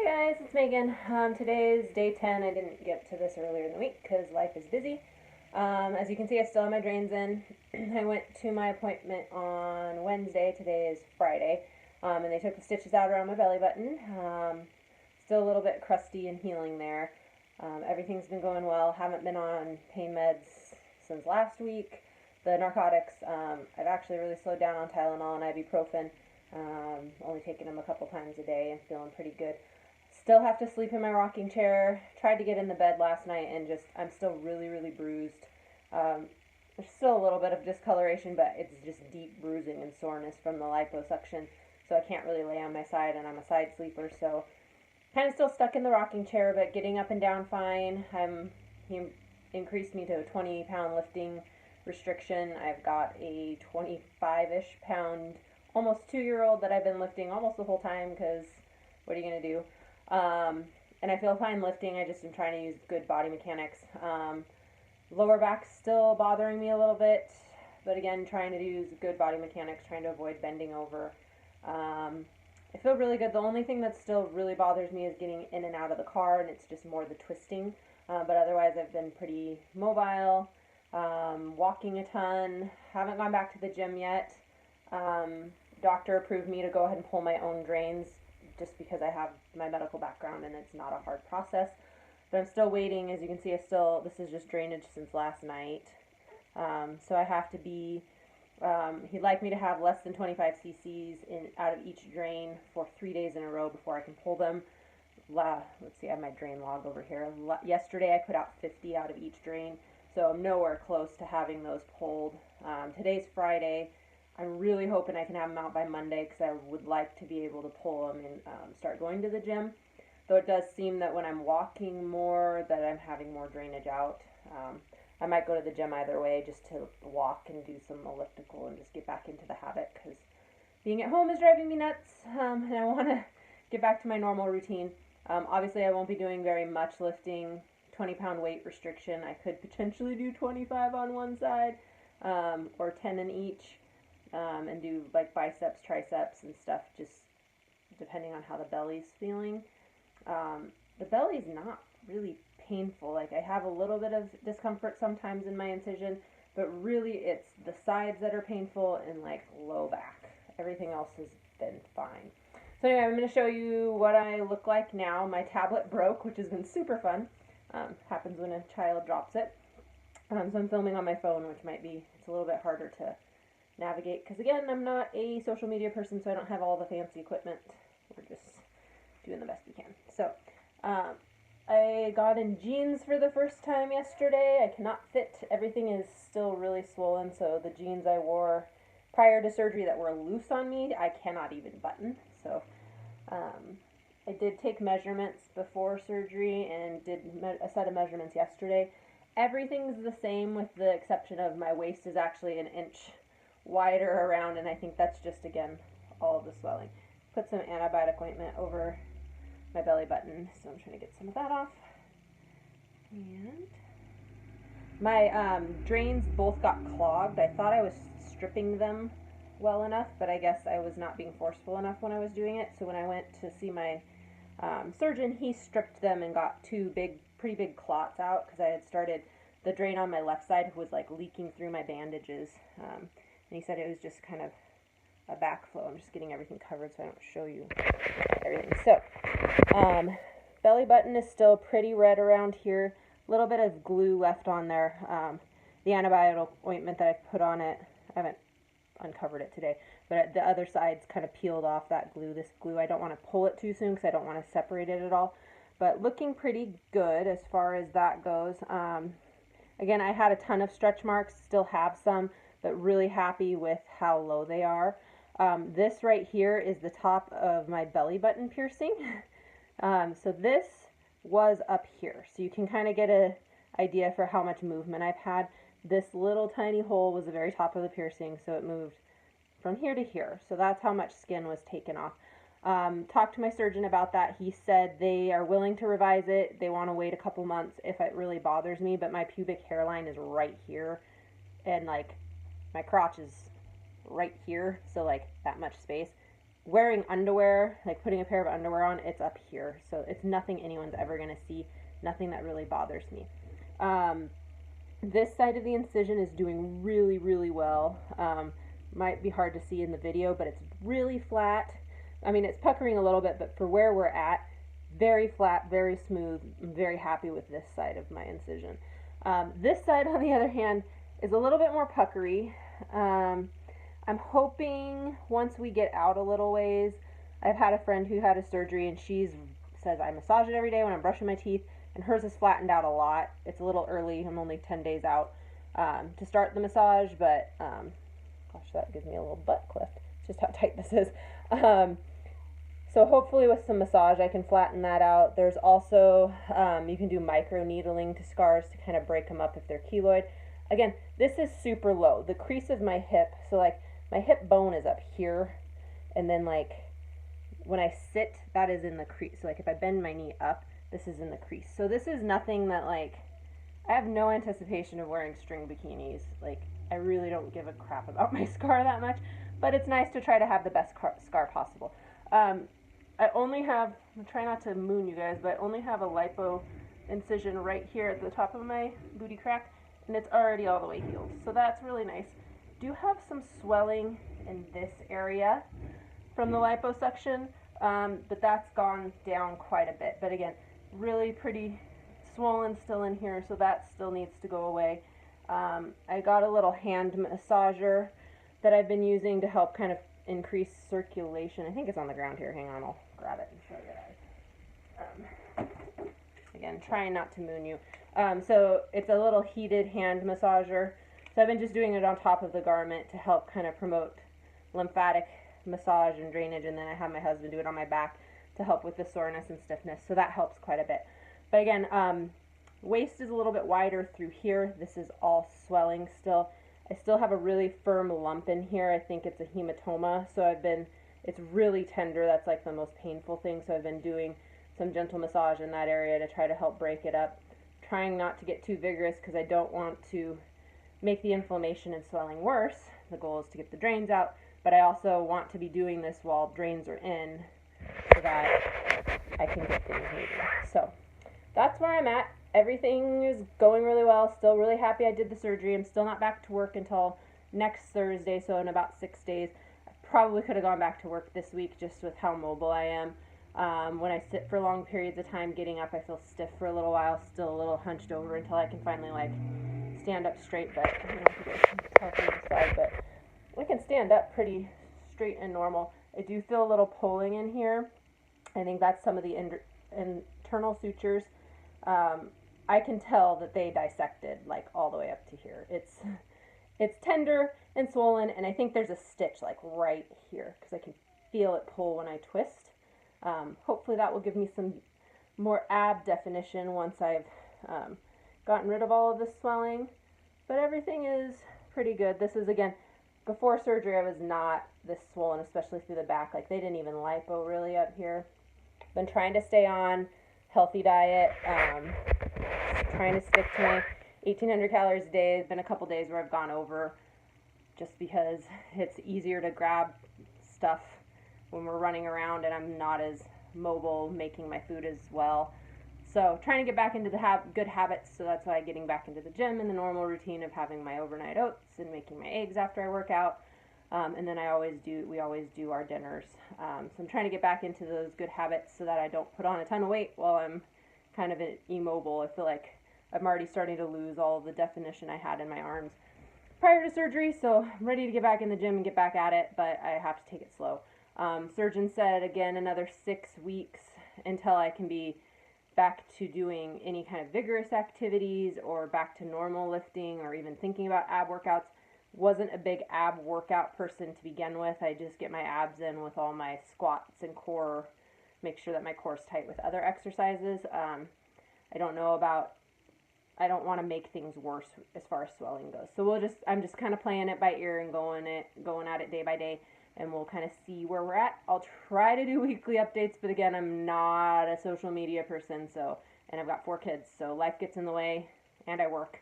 Hey guys, it's Megan. Today is day 10. I didn't get to this earlier in the week because life is busy. As you can see, I still have my drains in. I went to my appointment on Wednesday. Today is Friday. And they took the stitches out around my belly button. Still a little bit crusty and healing there. Everything's been going well. Haven't been on pain meds since last week. The narcotics, I've actually really slowed down on Tylenol and ibuprofen. Only taking them a couple times a day and feeling pretty good. Still have to sleep in my rocking chair. Tried to get in the bed last night and I'm still really bruised. There's still a little bit of discoloration, but it's just deep bruising and soreness from the liposuction. So I can't really lay on my side, and I'm a side sleeper, so kind of still stuck in the rocking chair, but getting up and down fine. He increased me to a 20-pound lifting restriction. I've got a 25-ish pound, almost 2-year-old that I've been lifting almost the whole time because what are you going to do? And I feel fine lifting. I just am trying to use good body mechanics. Lower back's still bothering me a little bit, but again, trying to use good body mechanics, trying to avoid bending over. I feel really good. The only thing that still really bothers me is getting in and out of the car, and it's just more the twisting. But otherwise, I've been pretty mobile, walking a ton. Haven't gone back to the gym yet. Doctor approved me to go ahead and pull my own drains just because I have my medical background and it's not a hard process. But I'm still waiting. As you can see, this is just drainage since last night. So I have to be, he'd like me to have less than 25 cc's out of each drain for 3 days in a row before I can pull them. Let's see, I have my drain log over here. Yesterday I put out 50 out of each drain, so I'm nowhere close to having those pulled. Today's Friday. I'm really hoping I can have them out by Monday because I would like to be able to pull them and start going to the gym. Though it does seem that when I'm walking more that I'm having more drainage out. I might go to the gym either way just to walk and do some elliptical and just get back into the habit because being at home is driving me nuts, and I want to get back to my normal routine. Obviously I won't be doing very much lifting. 20-pound weight restriction. I could potentially do 25 on one side or 10 in each. And do like biceps, triceps, and stuff, just depending on how the belly's feeling. The belly's not really painful. Like, I have a little bit of discomfort sometimes in my incision, but really it's the sides that are painful and like low back. Everything else has been fine. So anyway, I'm going to show you what I look like now. My tablet broke, which has been super fun. Happens when a child drops it. So I'm filming on my phone, which it's a little bit harder to navigate because again, I'm not a social media person, so I don't have all the fancy equipment. We're just doing the best we can. So I got in jeans for the first time yesterday. I cannot fit. Everything is still really swollen, so the jeans I wore prior to surgery that were loose on me, I cannot even button. So I did take measurements before surgery and did a set of measurements yesterday. Everything's the same with the exception of my waist is actually an inch wider around, and I think that's just, again, all of the swelling. Put some antibiotic ointment over my belly button, so I'm trying to get some of that off. And my drains both got clogged. I thought I was stripping them well enough, but I guess I was not being forceful enough when I was doing it. So when I went to see my surgeon, he stripped them and got pretty big clots out because I had started the drain on my left side was like leaking through my bandages. And he said it was just kind of a backflow. I'm just getting everything covered so I don't show you everything. So, belly button is still pretty red around here. A little bit of glue left on there. The antibiotic ointment that I put on it, I haven't uncovered it today, but the other side's kind of peeled off that glue. This glue, I don't want to pull it too soon because I don't want to separate it at all. But looking pretty good as far as that goes. Again, I had a ton of stretch marks, still have some, but really happy with how low they are. This right here is the top of my belly button piercing. So this was up here. So you can kind of get an idea for how much movement I've had. This little tiny hole was the very top of the piercing, so it moved from here to here. So that's how much skin was taken off. Talked to my surgeon about that. He said they are willing to revise it. They want to wait a couple months if it really bothers me, but my pubic hairline is right here, and like my crotch is right here, so like that much space. wearing underwear, like putting a pair of underwear on, it's up here. So it's nothing anyone's ever going to see, nothing that really bothers me. This side of the incision is doing really, really well. Might be hard to see in the video, but it's really flat. I mean, it's puckering a little bit, but for where we're at, very flat, very smooth. I'm very happy with this side of my incision. This side, on the other hand, is a little bit more puckery. I'm hoping once we get out a little ways, I've had a friend who had a surgery and she says I massage it every day when I'm brushing my teeth, and hers is flattened out a lot. It's a little early. I'm only 10 days out to start the massage, but gosh, that gives me a little butt clip. It's just how tight this is. So hopefully with some massage I can flatten that out. There's also, you can do micro needling to scars to kind of break them up if they're keloid. Again, this is super low. The crease of my hip, so like my hip bone is up here, and then like when I sit, that is in the crease. So like if I bend my knee up, this is in the crease. So this is nothing that like, I have no anticipation of wearing string bikinis. Like I really don't give a crap about my scar that much, but it's nice to try to have the best scar possible. I only have, I'm trying not to moon you guys, but I only have a lipo incision right here at the top of my booty crack, and it's already all the way healed. So that's really nice. Do have some swelling in this area from the liposuction, but that's gone down quite a bit. But again, really pretty swollen still in here, so that still needs to go away. I got a little hand massager that I've been using to help kind of increase circulation. I think it's on the ground here. Hang on, I'll grab it and show you guys. Again, trying not to moon you. So it's a little heated hand massager. So I've been just doing it on top of the garment to help kind of promote lymphatic massage and drainage, and then I have my husband do it on my back to help with the soreness and stiffness. So that helps quite a bit. But again, waist is a little bit wider through here. This is all swelling still. I still have a really firm lump in here. I think it's a hematoma, so it's really tender. That's like the most painful thing, so I've been doing some gentle massage in that area to try to help break it up. Trying not to get too vigorous because I don't want to make the inflammation and swelling worse. The goal is to get the drains out, but I also want to be doing this while drains are in so that I can get things moving. So that's where I'm at. Everything is going really well. Still really happy I did the surgery. I'm still not back to work until next Thursday, so in about 6 days. I probably could have gone back to work this week just with how mobile I am. When I sit for long periods of time getting up, I feel stiff for a little while, still a little hunched over until I can finally like stand up straight, but I don't have to go to the side, but I can stand up pretty straight and normal. I do feel a little pulling in here. I think that's some of the internal sutures. I can tell that they dissected like all the way up to here. It's tender and swollen, and I think there's a stitch like right here because I can feel it pull when I twist. Hopefully that will give me some more ab definition once I've gotten rid of all of this swelling. But everything is pretty good. This is, again, before surgery I was not this swollen, especially through the back. Like they didn't even lipo really up here. Been trying to stay on healthy diet, trying to stick to my 1,800 calories a day. There's been a couple days where I've gone over just because it's easier to grab stuff when we're running around and I'm not as mobile making my food as well. So trying to get back into the good habits, so that's why getting back into the gym and the normal routine of having my overnight oats and making my eggs after I work out. And then we always do our dinners. So I'm trying to get back into those good habits so that I don't put on a ton of weight while I'm kind of immobile. I feel like I'm already starting to lose all of the definition I had in my arms prior to surgery, so I'm ready to get back in the gym and get back at it, but I have to take it slow. Surgeon said, again, another 6 weeks until I can be back to doing any kind of vigorous activities or back to normal lifting or even thinking about ab workouts. Wasn't a big ab workout person to begin with. I just get my abs in with all my squats and core, make sure that my core's tight with other exercises. I don't want to make things worse as far as swelling goes. So I'm just kind of playing it by ear and going at it day by day, and we'll kind of see where we're at. I'll try to do weekly updates, but again, I'm not a social media person, and I've got 4 kids, so life gets in the way, and I work.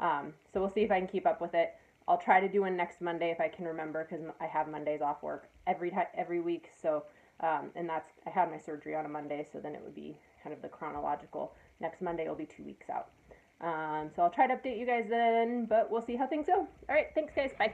So we'll see if I can keep up with it. I'll try to do one next Monday if I can remember, because I have Mondays off work every week. So, and I had my surgery on a Monday, so then it would be kind of the chronological. Next Monday will be 2 weeks out. So I'll try to update you guys then, but we'll see how things go. All right, thanks guys, bye.